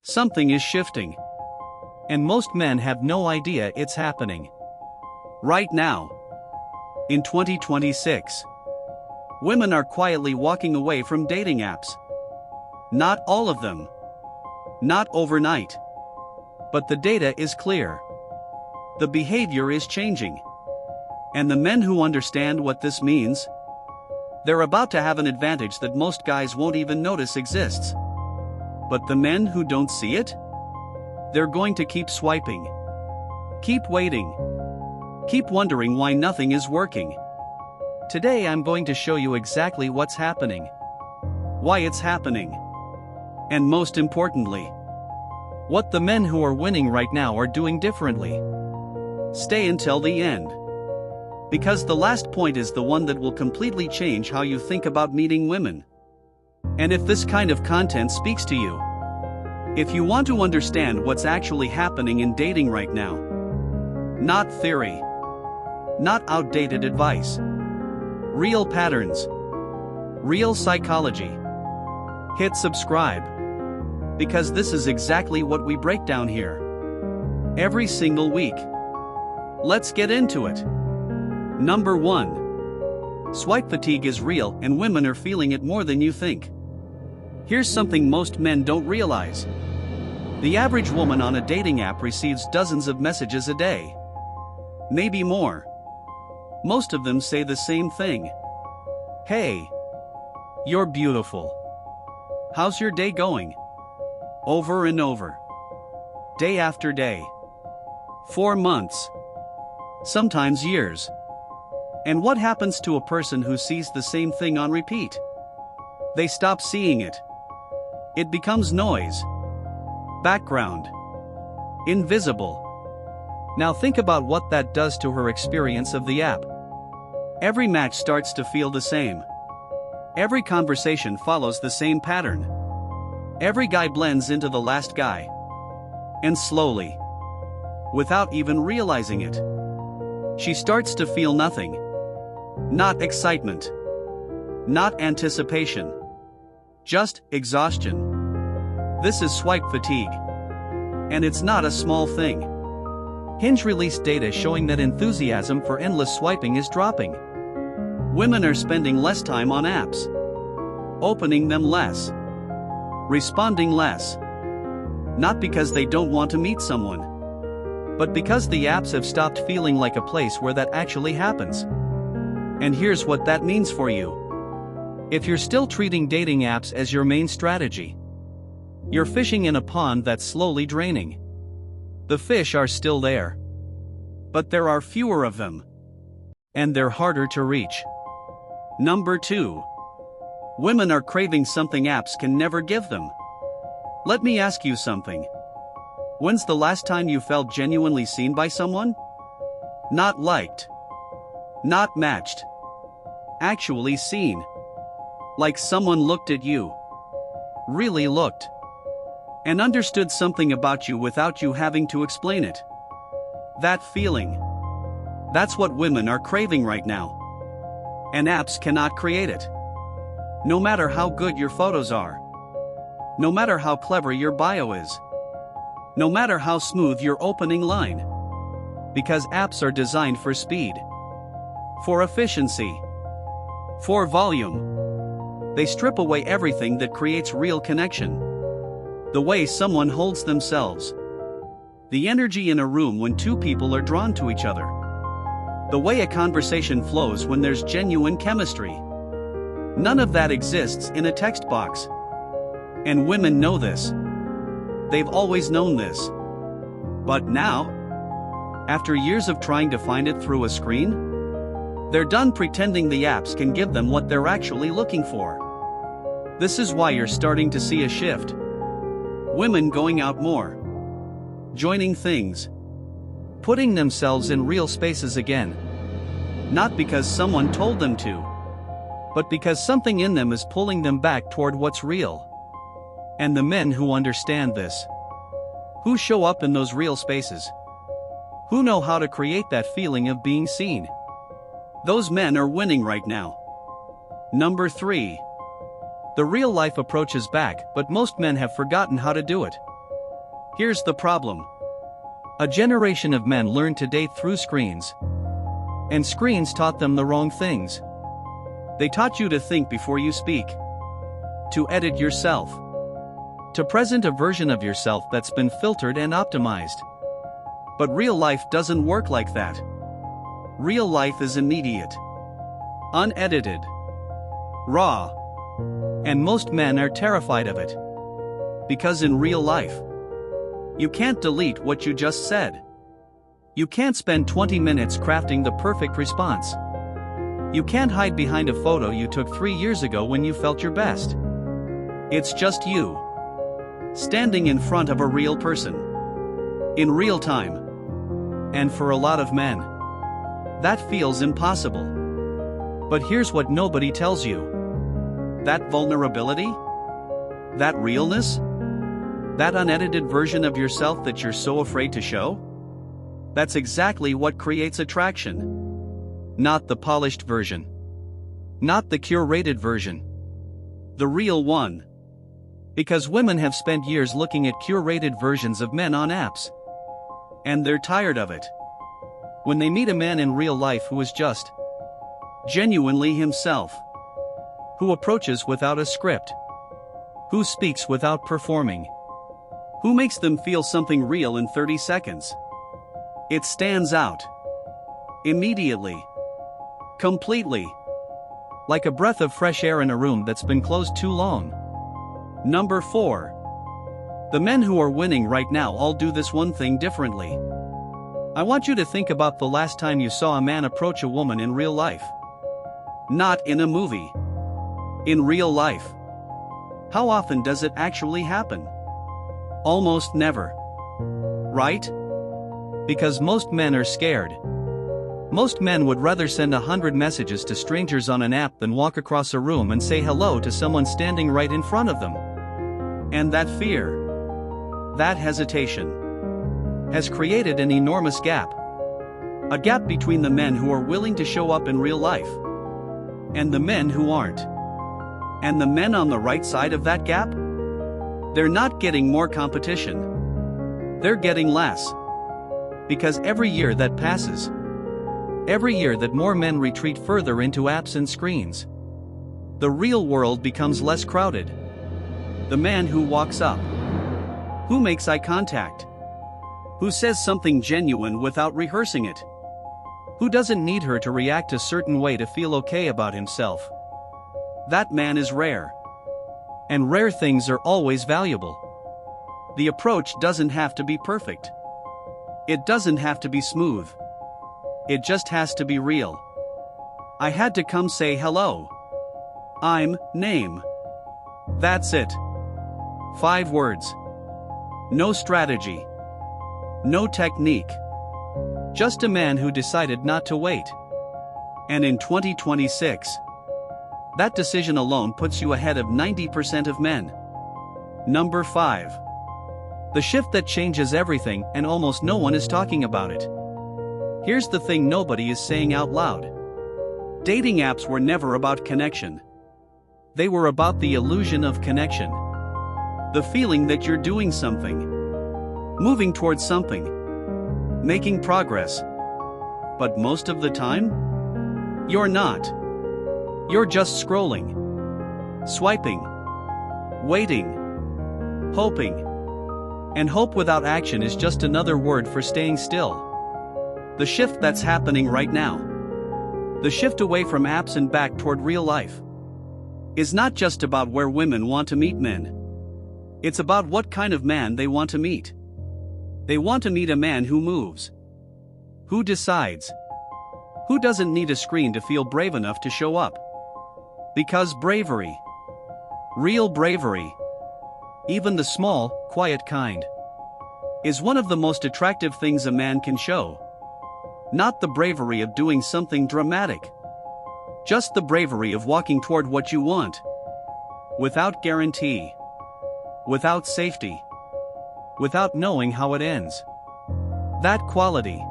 Something is shifting. And most men have no idea it's happening. Right now, in 2026, women are quietly walking away from dating apps. Not all of them. Not overnight. But the data is clear. The behavior is changing. And the men who understand what this means, they're about to have an advantage that most guys won't even notice exists. But the men who don't see it? They're going to keep swiping. Keep waiting. Keep wondering why nothing is working. Today I'm going to show you exactly what's happening. Why it's happening. And most importantly, what the men who are winning right now are doing differently. Stay until the end. Because the last point is the one that will completely change how you think about meeting women. And if this kind of content speaks to you, if you want to understand what's actually happening in dating right now, not theory, not outdated advice, real patterns, real psychology, hit subscribe. Because this is exactly what we break down here. Every single week. Let's get into it. Number 1. Swipe fatigue is real and women are feeling it more than you think. Here's something most men don't realize. The average woman on a dating app receives dozens of messages a day. Maybe more. Most of them say the same thing. Hey. You're beautiful. How's your day going? Over and over. Day after day. 4 months. Sometimes years. And what happens to a person who sees the same thing on repeat? They stop seeing it. It becomes noise. Background. Invisible. Now think about what that does to her experience of the app. Every match starts to feel the same. Every conversation follows the same pattern. Every guy blends into the last guy. And slowly, without even realizing it, she starts to feel nothing. Not excitement. Not anticipation. Just exhaustion. This is swipe fatigue. And it's not a small thing. Hinge released data showing that enthusiasm for endless swiping is dropping. Women are spending less time on apps. Opening them less. Responding less. Not because they don't want to meet someone, but because the apps have stopped feeling like a place where that actually happens. And here's what that means for you. If you're still treating dating apps as your main strategy, you're fishing in a pond that's slowly draining. The fish are still there, but there are fewer of them, and they're harder to reach. Number 2. Women are craving something apps can never give them. Let me ask you something. When's the last time you felt genuinely seen by someone? Not liked. Not matched. Actually seen. Like someone looked at you. Really looked. And understood something about you without you having to explain it. That feeling. That's what women are craving right now. And apps cannot create it. No matter how good your photos are. No matter how clever your bio is. No matter how smooth your opening line. Because apps are designed for speed. For efficiency. For volume. They strip away everything that creates real connection. The way someone holds themselves. The energy in a room when two people are drawn to each other. The way a conversation flows when there's genuine chemistry. None of that exists in a text box. And women know this. They've always known this. But now, after years of trying to find it through a screen, they're done pretending the apps can give them what they're actually looking for. This is why you're starting to see a shift. Women going out more. Joining things. Putting themselves in real spaces again. Not because someone told them to, but because something in them is pulling them back toward what's real. And the men who understand this, who show up in those real spaces, who know how to create that feeling of being seen, those men are winning right now. Number 3. The real life approach is back, but most men have forgotten how to do it. Here's the problem. A generation of men learned to date through screens. And screens taught them the wrong things. They taught you to think before you speak. To edit yourself. To present a version of yourself that's been filtered and optimized. But real life doesn't work like that. Real life is immediate. Unedited. Raw. And most men are terrified of it. Because in real life, you can't delete what you just said. You can't spend 20 minutes crafting the perfect response. You can't hide behind a photo you took 3 years ago when you felt your best. It's just you. Standing in front of a real person. In real time. And for a lot of men, that feels impossible. But here's what nobody tells you. That vulnerability? That realness? That unedited version of yourself that you're so afraid to show? That's exactly what creates attraction. Not the polished version. Not the curated version. The real one. Because women have spent years looking at curated versions of men on apps. And they're tired of it. When they meet a man in real life who is just genuinely himself. Who approaches without a script. Who speaks without performing. Who makes them feel something real in 30 seconds. It stands out. Immediately. Completely. Like a breath of fresh air in a room that's been closed too long. Number 4. The men who are winning right now all do this one thing differently. I want you to think about the last time you saw a man approach a woman in real life. Not in a movie. In real life. How often does it actually happen? Almost never. Right? Because most men are scared. Most men would rather send 100 messages to strangers on an app than walk across a room and say hello to someone standing right in front of them. And that fear, that hesitation, has created an enormous gap. A gap between the men who are willing to show up in real life and the men who aren't. And the men on the right side of that gap? They're not getting more competition. They're getting less. Because every year that passes, every year that more men retreat further into apps and screens, the real world becomes less crowded. The man who walks up, who makes eye contact, who says something genuine without rehearsing it, who doesn't need her to react a certain way to feel okay about himself. That man is rare. And rare things are always valuable. The approach doesn't have to be perfect. It doesn't have to be smooth. It just has to be real. I had to come say hello. I'm name. That's it. 5 words. No strategy. No technique. Just a man who decided not to wait. And in 2026, that decision alone puts you ahead of 90% of men. Number 5. The shift that changes everything, and almost no one is talking about it. Here's the thing nobody is saying out loud. Dating apps were never about connection. They were about the illusion of connection. The feeling that you're doing something. Moving towards something. Making progress. But most of the time, you're not. You're just scrolling. Swiping. Waiting. Hoping. And hope without action is just another word for staying still. The shift that's happening right now, the shift away from apps and back toward real life, is not just about where women want to meet men. It's about what kind of man they want to meet. They want to meet a man who moves. Who decides. Who doesn't need a screen to feel brave enough to show up. Because bravery, real bravery, even the small, quiet kind, is one of the most attractive things a man can show. Not the bravery of doing something dramatic. Just the bravery of walking toward what you want. Without guarantee. Without safety. Without knowing how it ends. That quality.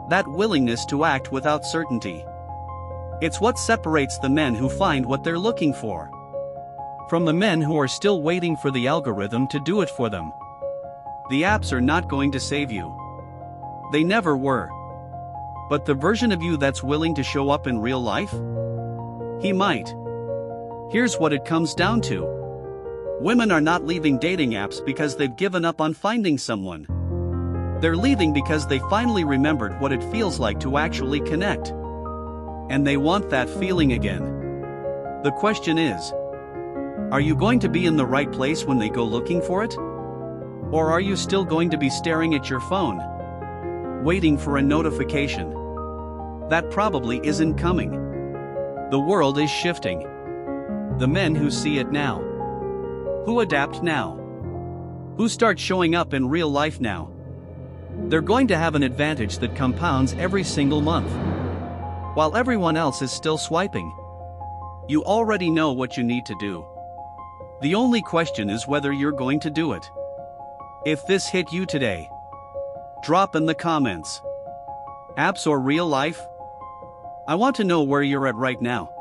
That willingness to act without certainty. It's what separates the men who find what they're looking for from the men who are still waiting for the algorithm to do it for them. The apps are not going to save you. They never were. But the version of you that's willing to show up in real life? He might. Here's what it comes down to. Women are not leaving dating apps because they've given up on finding someone. They're leaving because they finally remembered what it feels like to actually connect. And they want that feeling again. The question is, are you going to be in the right place when they go looking for it? Or are you still going to be staring at your phone, waiting for a notification that probably isn't coming? The world is shifting. The men who see it now, who adapt now, who start showing up in real life now, they're going to have an advantage that compounds every single month. While everyone else is still swiping, you already know what you need to do. The only question is whether you're going to do it. If this hit you today, drop in the comments. Apps or real life? I want to know where you're at right now.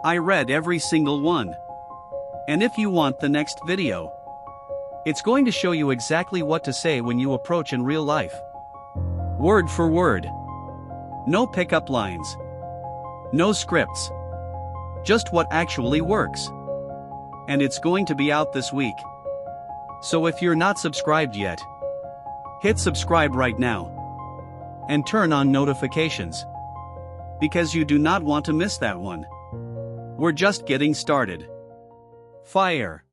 I read every single one. And if you want the next video, it's going to show you exactly what to say when you approach in real life. Word for word. No pickup lines. No scripts. Just what actually works. And it's going to be out this week. So if you're not subscribed yet, hit subscribe right now. And turn on notifications. Because you do not want to miss that one. We're just getting started. Fire.